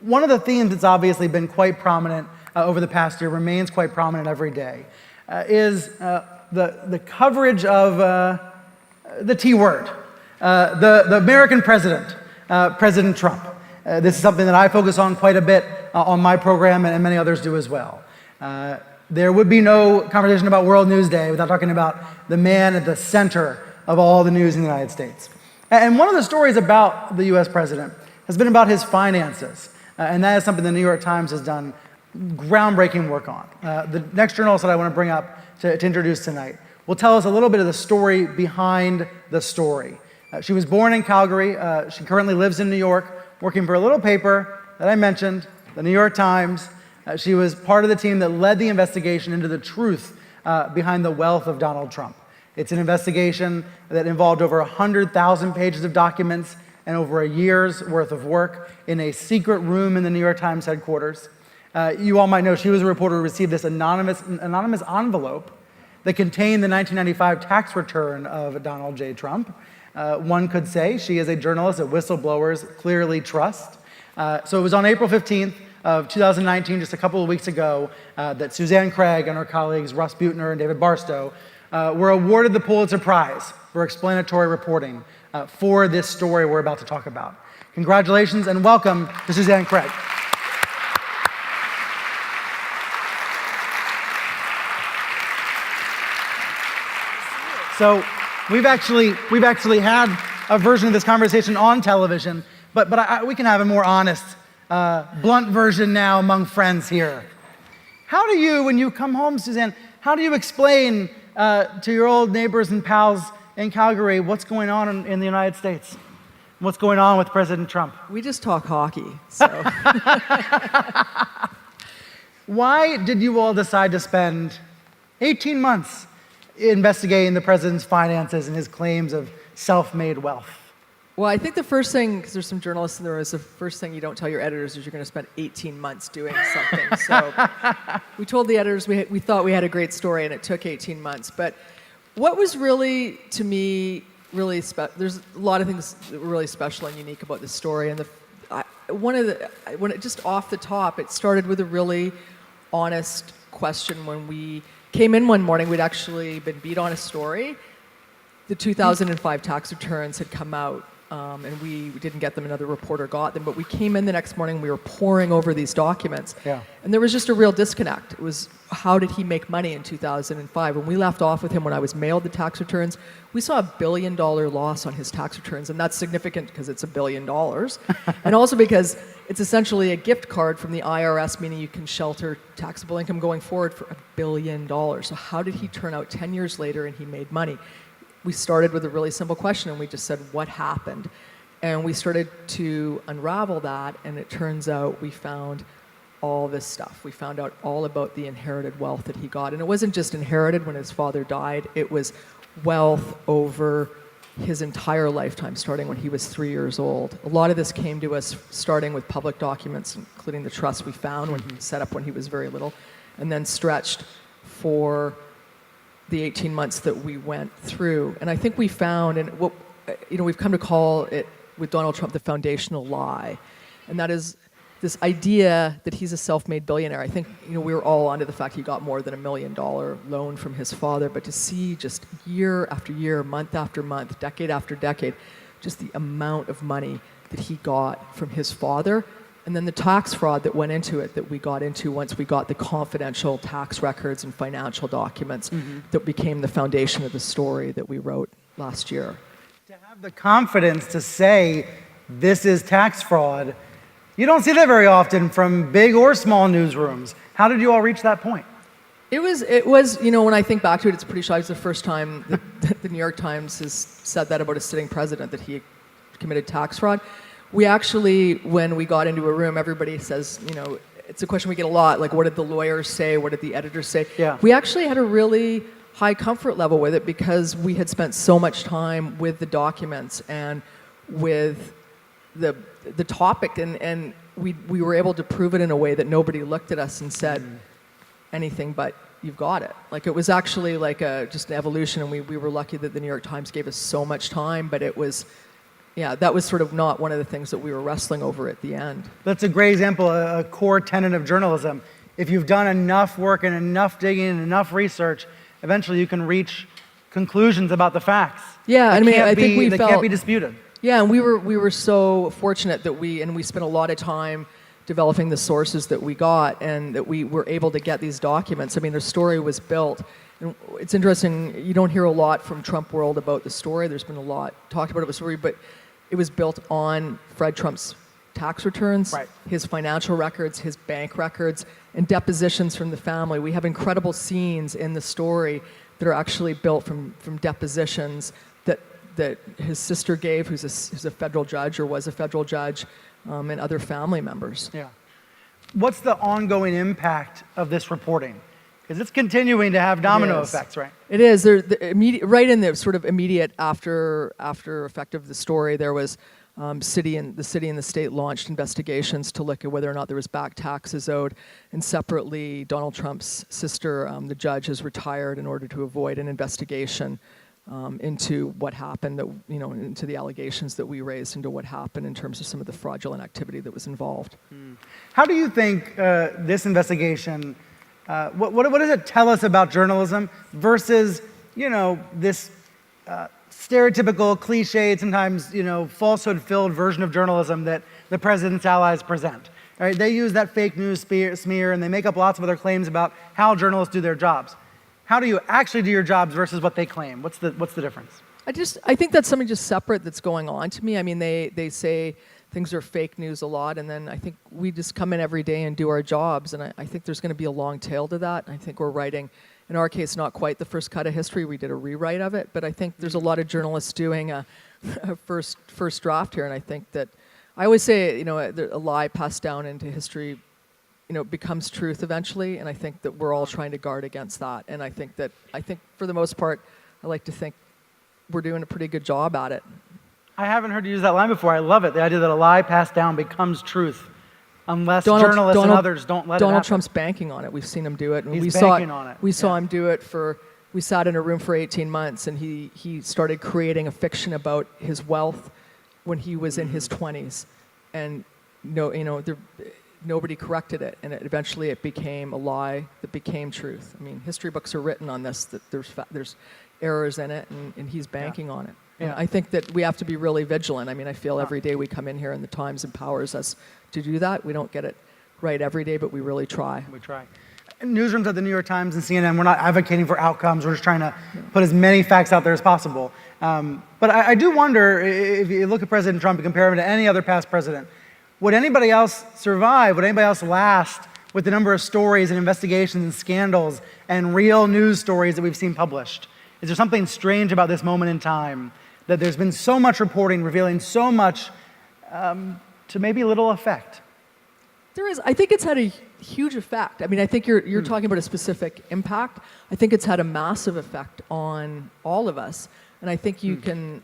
one of the themes that's obviously been quite prominent over the past year, remains quite prominent every day, is the coverage of the T word, the American president, President Trump. This is something that I focus on quite a bit on my program, and many others do as well. There would be no conversation about World News Day without talking about the man at the center of all the news in the United States. And one of the stories about the US president has been about his finances. And that is something the New York Times has done groundbreaking work on. The next journalist that I want to bring up to introduce tonight will tell us a little bit of the story behind the story. She was born in Calgary. She currently lives in New York, working for a little paper that I mentioned, the New York Times. She was part of the team that led the investigation into the truth behind the wealth of Donald Trump. It's an investigation that involved over 100,000 pages of documents and over a year's worth of work in a secret room in the New York Times headquarters. You all might know she was a reporter who received this anonymous envelope that contained the 1995 tax return of Donald J. Trump. One could say she is a journalist that whistleblowers clearly trust. So it was on April 15th of 2019, just a couple of weeks ago, that Susanne Craig and her colleagues Russ Buettner and David Barstow were awarded the Pulitzer-Prize for explanatory reporting for this story we're about to talk about. Congratulations and welcome to Susanne Craig. So we've actually had a version of this conversation on television, but we can have a more honest, blunt version now among friends here. How do you, when you come home, Susanne, how do you explain to your old neighbors and pals in Calgary what's going on in the United States? What's going on with President Trump? We just talk hockey, so. Why did you all decide to spend 18 months investigating the president's finances and his claims of self-made wealth? Well, I think the first thing, because there's some journalists in the room, is the first thing you don't tell your editors is you're going to spend 18 months doing something. So we told the editors we thought we had a great story, and it took 18 months. But what was really, to me, really special, there's a lot of things that were really special and unique about this story. And just off the top, it started with a really honest question. When we came in one morning, we'd actually been beat on a story. The 2005 tax returns had come out, and we didn't get them, another reporter got them, but we came in the next morning, we were poring over these documents, and there was just a real disconnect. It was, how did he make money in 2005? When we left off with him, when I was mailed the tax returns, we saw $1 billion loss on his tax returns, and that's significant because it's $1 billion, and also because it's essentially a gift card from the IRS, meaning you can shelter taxable income going forward for $1 billion. So how did he turn out 10 years later and he made money? We started with a really simple question, and we just said, what happened? And we started to unravel that, and it turns out we found all this stuff. We found out all about the inherited wealth that he got. And it wasn't just inherited when his father died, it was wealth over his entire lifetime, starting when he was 3 years old. A lot of this came to us starting with public documents, including the trust we found when he set up when he was very little, and then stretched for the 18 months that we went through. And I think we found, and what, we've come to call it with Donald Trump the foundational lie, and that is this idea that he's a self-made billionaire. I think we were all onto the fact he got more than $1 million loan from his father, but to see just year after year, month after month, decade after decade, just the amount of money that he got from his father, and then the tax fraud that went into it, that we got into once we got the confidential tax records and financial documents that became the foundation of the story that we wrote last year. To have the confidence to say this is tax fraud, you don't see that very often from big or small newsrooms. How did you all reach that point? It was, when I think back to it, it's pretty shocking. It's the first time that the New York Times has said that about a sitting president, that he committed tax fraud. We actually, when we got into a room, everybody says, it's a question we get a lot, like, what did the lawyers say? What did the editors say? Yeah. We actually had a really high comfort level with it because we had spent so much time with the documents and with the topic, and we were able to prove it in a way that nobody looked at us and said anything but, you've got it. Like, it was actually like just an evolution, and we were lucky that the New York Times gave us so much time, but it was Yeah, that was sort of not one of the things that we were wrestling over at the end. That's a great example, a core tenet of journalism. If you've done enough work and enough digging and enough research, eventually you can reach conclusions about the facts. Yeah, I mean, I think we they felt can't be disputed. Yeah, and we were so fortunate that we spent a lot of time developing the sources that we got, and that we were able to get these documents. I mean, the story was built. And it's interesting, you don't hear a lot from Trump world about the story. There's been a lot talked about the story, but it was built on Fred Trump's tax returns, right, his financial records, his bank records, and depositions from the family. We have incredible scenes in the story that are actually built from depositions that his sister gave, who's a federal judge or was a federal judge, and other family members. Yeah. What's the ongoing impact of this reporting? Because it's continuing to have domino effects, right? It is. Right in the sort of immediate after effect of the story, there was the city and the state launched investigations to look at whether or not there was back taxes owed. And separately, Donald Trump's sister, the judge, has retired in order to avoid an investigation into what happened, into the allegations that we raised, into what happened in terms of some of the fraudulent activity that was involved. How do you think this investigation, what does it tell us about journalism versus, this stereotypical, cliched, sometimes, falsehood-filled version of journalism that the president's allies present? Right? They use that fake news smear, and they make up lots of other claims about how journalists do their jobs. How do you actually do your jobs versus what they claim? What's the difference? I think that's something just separate that's going on to me. I mean, they say things are fake news a lot, and then I think we just come in every day and do our jobs, and I think there's going to be a long tail to that. I think we're writing, in our case, not quite the first cut of history. We did a rewrite of it, but I think there's a lot of journalists doing a first draft here, and I think that I always say, a lie passed down into history, becomes truth eventually, and I think that we're all trying to guard against that. And I think for the most part, I like to think we're doing a pretty good job at it. I haven't heard you use that line before. I love it. The idea that a lie passed down becomes truth, unless journalists and others don't let it happen. Donald Trump's banking on it. We've seen him do it. And He's banking on it. We saw him do it we sat in a room for 18 months, and he started creating a fiction about his wealth when he was in his 20s. And nobody corrected it, and eventually it became a lie that became truth. I mean, history books are written on this, that there's errors in it, and he's banking on it. And I think that we have to be really vigilant. I mean, I feel every day we come in here and the Times empowers us to do that. We don't get it right every day, but we really try. We try. Newsrooms at the New York Times and CNN, we're not advocating for outcomes. We're just trying to put as many facts out there as possible. But I do wonder, if you look at President Trump and compare him to any other past president, would anybody else survive? Would anybody else last with the number of stories and investigations and scandals and real news stories that we've seen published? Is there something strange about this moment in time that there's been so much reporting revealing so much to maybe little effect? There is. I think it's had a huge effect. I mean, I think you're talking about a specific impact. I think it's had a massive effect on all of us. And I think you can,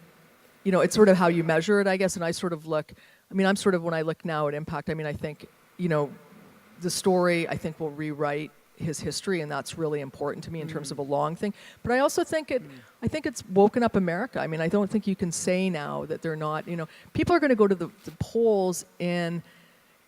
it's sort of how you measure it, I guess. And I sort of look, when I look now at impact, I think, the story, I think, will rewrite his history, and that's really important to me in terms of a long thing. But I also think it's woken up America. I mean, I don't think you can say now that they're not, people are going to go to the polls in,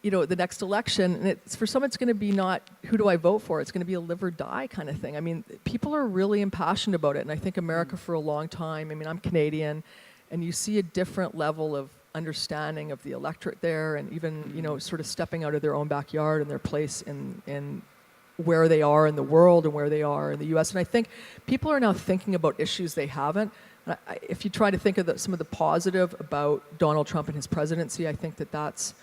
the next election, and for some it's going to be not who do I vote for, it's going to be a live or die kind of thing. I mean, people are really impassioned about it, and I think America for a long time, I'm Canadian, and you see a different level of understanding of the electorate there, and even, sort of stepping out of their own backyard and their place in where they are in the world and where they are in the U.S. And I think people are now thinking about issues they haven't. If you try to think of some of the positive about Donald Trump and his presidency, I think that's,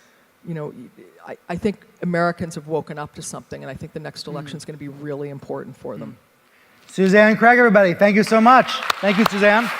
I think Americans have woken up to something, and I think the next election is going to be really important for them. Susanne Craig, everybody, thank you so much. Thank you, Susanne.